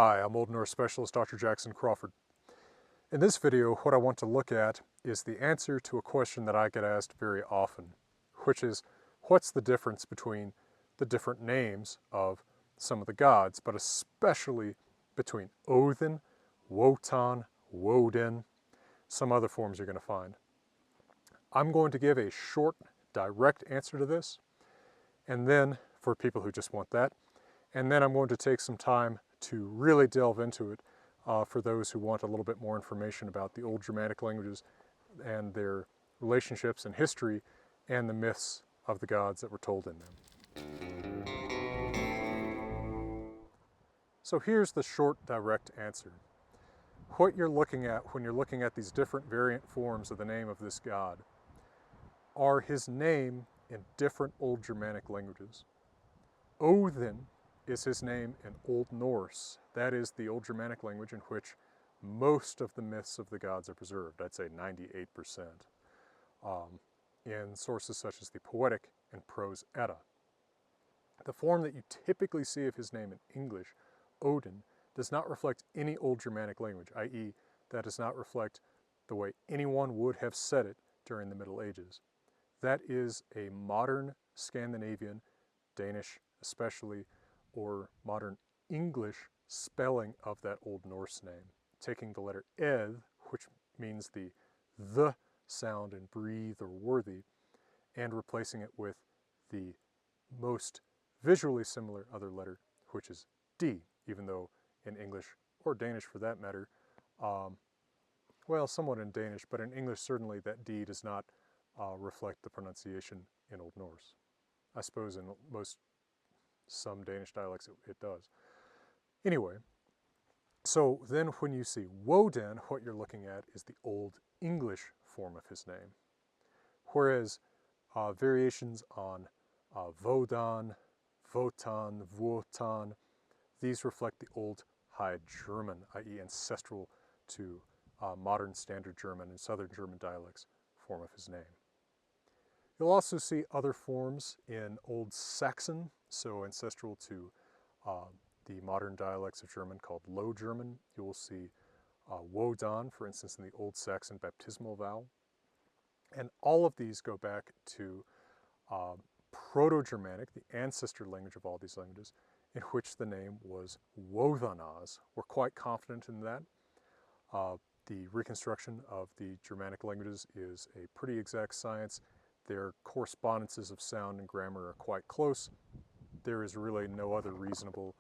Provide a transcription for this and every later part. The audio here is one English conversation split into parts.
Hi, I'm Old Norse Specialist Dr. Jackson Crawford. In this video, what I want to look at is the answer to a question that I get asked very often, which is, what's the difference between the different names of some of the gods, but especially between Odin, Wotan, Woden, some other forms you're going to find. I'm going to give a short, direct answer to this, and then, for people who just want that, and then I'm going to take some time to really delve into it for those who want a little bit more information about the old Germanic languages and their relationships and history and the myths of the gods that were told in them. So here's the short, direct answer. What you're looking at when you're looking at these different variant forms of the name of this god are his name in different old Germanic languages. Odin is his name in Old Norse. That is the old Germanic language in which most of the myths of the gods are preserved. I'd say 98%. In sources such as the Poetic and Prose Edda. The form that you typically see of his name in English, Odin, does not reflect any old Germanic language, i.e., that does not reflect the way anyone would have said it during the Middle Ages. That is a modern Scandinavian, Danish especially, or modern English spelling of that Old Norse name, taking the letter eth, which means the sound in breathe or worthy, and replacing it with the most visually similar other letter, which is D, even though in English, or Danish for that matter, well, somewhat in Danish, but in English certainly that D does not reflect the pronunciation in Old Norse. I suppose in some Danish dialects it does. Anyway, so then when you see Woden, what you're looking at is the Old English form of his name. Whereas variations on Wodan, Wotan, Wotan, these reflect the Old High German, i.e. ancestral to modern Standard German and Southern German dialects form of his name. You'll also see other forms in Old Saxon, so ancestral to the modern dialects of German called Low German. You will see Wodan, for instance, in the Old Saxon baptismal vowel. And all of these go back to Proto-Germanic, the ancestor language of all these languages, in which the name was Wodanas. We're quite confident in that. The reconstruction of the Germanic languages is a pretty exact science. Their correspondences of sound and grammar are quite close. There is really no other reasonable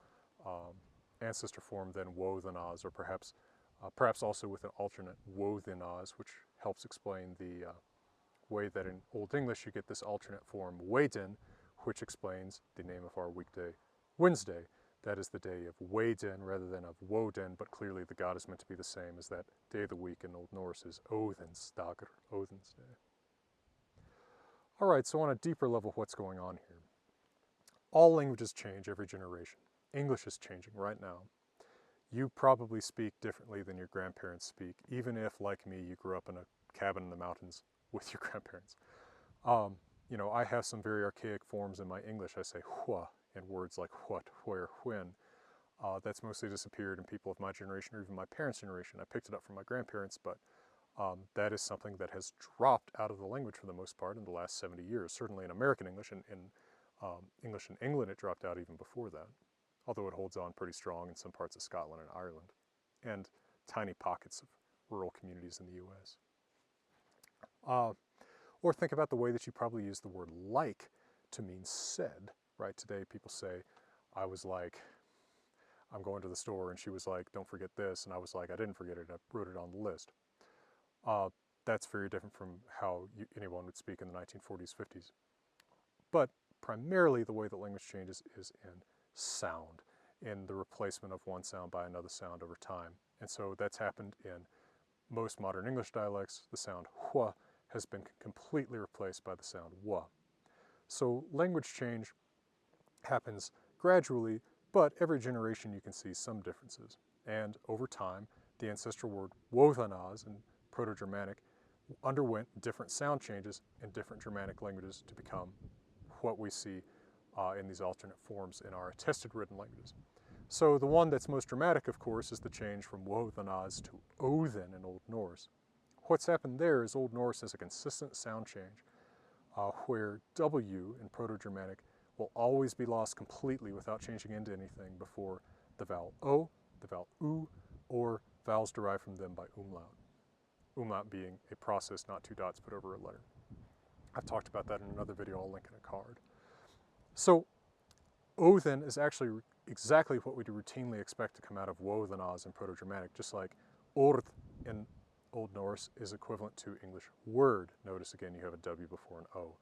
ancestor form than Wodanas, or perhaps also with an alternate Wothinas, which helps explain the way that in Old English you get this alternate form Woden, which explains the name of our weekday, Wednesday. That is the day of Woden rather than of Woden, but clearly the god is meant to be the same as that day of the week in Old Norse is Odin's Dagur, Odin's day. All right, so on a deeper level, what's going on here? All languages change every generation. English is changing right now. You probably speak differently than your grandparents speak, even if, like me, you grew up in a cabin in the mountains with your grandparents. You know, I have some very archaic forms in my English. I say hua in words like what, where, when. That's mostly disappeared in people of my generation or even my parents' generation. I picked it up from my grandparents, but that is something that has dropped out of the language for the most part in the last 70 years. Certainly in American English, and in English in England it dropped out even before that, although it holds on pretty strong in some parts of Scotland and Ireland, and tiny pockets of rural communities in the US. Or think about the way that you probably use the word like to mean said, right? Today people say, I was like, I'm going to the store and she was like, don't forget this, and I was like, I didn't forget it, I wrote it on the list. That's very different from how anyone would speak in the 1940s, 50s. But primarily the way that language changes is in sound, in the replacement of one sound by another sound over time. And so that's happened in most modern English dialects. The sound hua has been completely replaced by the sound wa. So language change happens gradually, but every generation you can see some differences. And over time, the ancestral word Wothanas in Proto-Germanic underwent different sound changes in different Germanic languages to become what we see in these alternate forms in our attested written languages. So the one that's most dramatic, of course, is the change from Wotanaz to Odin in Old Norse. What's happened there is Old Norse has a consistent sound change, where W in Proto-Germanic will always be lost completely without changing into anything before the vowel O, the vowel U, or vowels derived from them by umlaut. Umlaut being a process, not two dots put over a letter. I've talked about that in another video I'll link in a card. So Odin is actually exactly what we routinely expect to come out of Wotanaz in Proto-Germanic, just like Ord in Old Norse is equivalent to English word. Notice again you have a W before an O.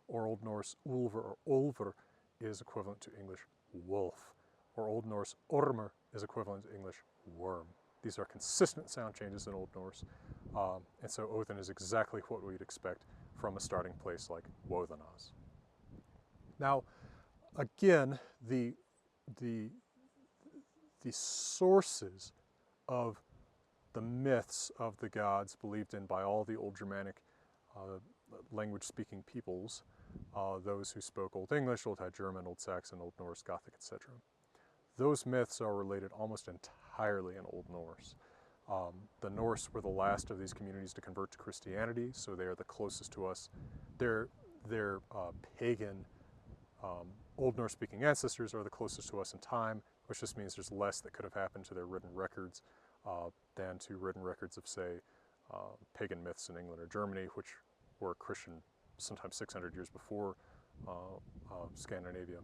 Or Old Norse ulver or olver is equivalent to English wolf. Or Old Norse ormr is equivalent to English worm. These are consistent sound changes in Old Norse, and so Odin is exactly what we'd expect from a starting place like Wotanaz. Now, again, the sources of the myths of the gods believed in by all the Old Germanic language-speaking peoples, those who spoke Old English, Old High German, Old Saxon, Old Norse, Gothic, etc. Those myths are related almost entirely in Old Norse. The Norse were the last of these communities to convert to Christianity, so they are the closest to us. Their pagan Old Norse-speaking ancestors are the closest to us in time, which just means there's less that could have happened to their written records than to written records of, say, pagan myths in England or Germany, which were Christian sometimes 600 years before Scandinavia.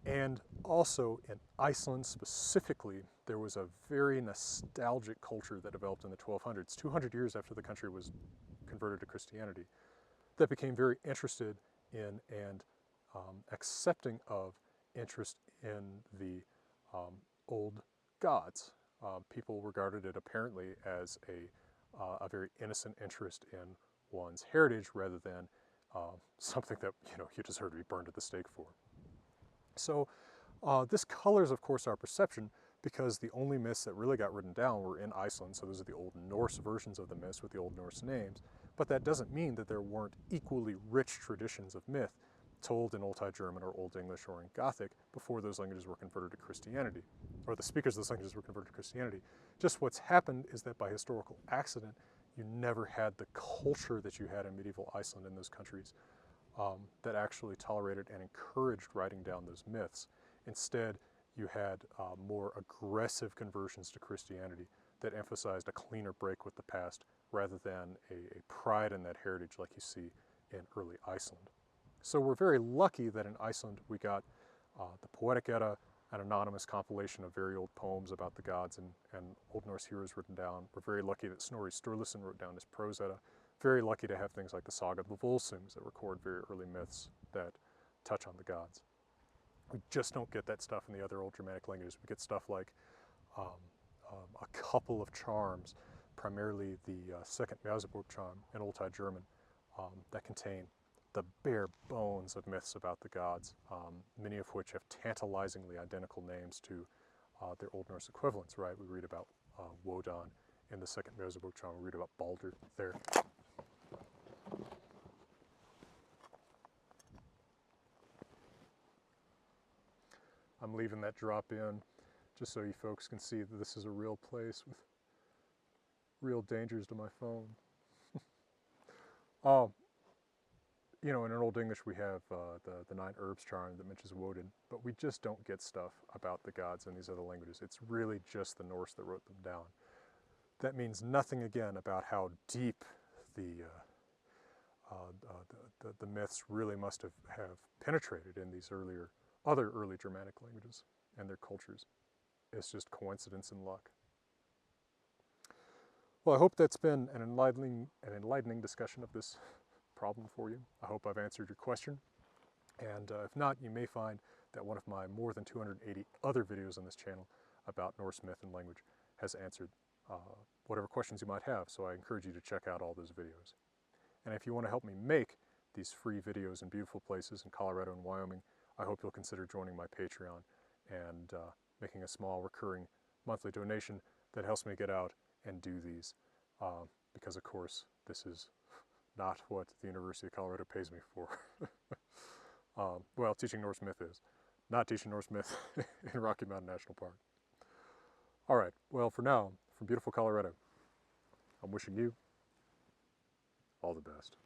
And also in Iceland specifically, there was a very nostalgic culture that developed in the 1200s, 200 years after the country was converted to Christianity, that became very interested in and accepting of interest in the old gods. People regarded it apparently as a very innocent interest in one's heritage rather than something that you deserve to be burned at the stake for. So this colors, of course, our perception, because the only myths that really got written down were in Iceland, so those are the Old Norse versions of the myths with the Old Norse names. But that doesn't mean that there weren't equally rich traditions of myth told in Old High German or Old English or in Gothic before those languages were converted to Christianity, or the speakers of those languages were converted to Christianity. Just what's happened is that by historical accident, you never had the culture that you had in medieval Iceland in those countries that actually tolerated and encouraged writing down those myths. Instead, you had more aggressive conversions to Christianity that emphasized a cleaner break with the past rather than a pride in that heritage like you see in early Iceland. So we're very lucky that in Iceland we got the Poetic Edda, an anonymous compilation of very old poems about the gods and Old Norse heroes written down. We're very lucky that Snorri Sturluson wrote down his prose Edda. Very lucky to have things like the Saga of the Volsungs that record very early myths that touch on the gods. We just don't get that stuff in the other Old Germanic languages. We get stuff like a couple of charms, primarily the second Merseburg charm in Old High German, that contain the bare bones of myths about the gods, many of which have tantalizingly identical names to their Old Norse equivalents, right? We read about Woden in the second Merseburg charm, we read about Balder there. I'm leaving that drop in just so you folks can see that this is a real place with real dangers to my phone. You know, in Old English we have the 9 herbs charm that mentions Woden, but we just don't get stuff about the gods in these other languages. It's really just the Norse that wrote them down. That means nothing, again, about how deep the myths really must have penetrated in these other early Germanic languages and their cultures. It's just coincidence and luck. Well, I hope that's been an enlightening discussion of this problem for you. I hope I've answered your question. And if not, you may find that one of my more than 280 other videos on this channel about Norse myth and language has answered whatever questions you might have. So I encourage you to check out all those videos. And if you want to help me make these free videos in beautiful places in Colorado and Wyoming, I hope you'll consider joining my Patreon and making a small recurring monthly donation that helps me get out and do these. Because of course, this is not what the University of Colorado pays me for. Well, teaching Norse myth is, not teaching Norse myth in Rocky Mountain National Park. All right, well, for now, from beautiful Colorado, I'm wishing you all the best.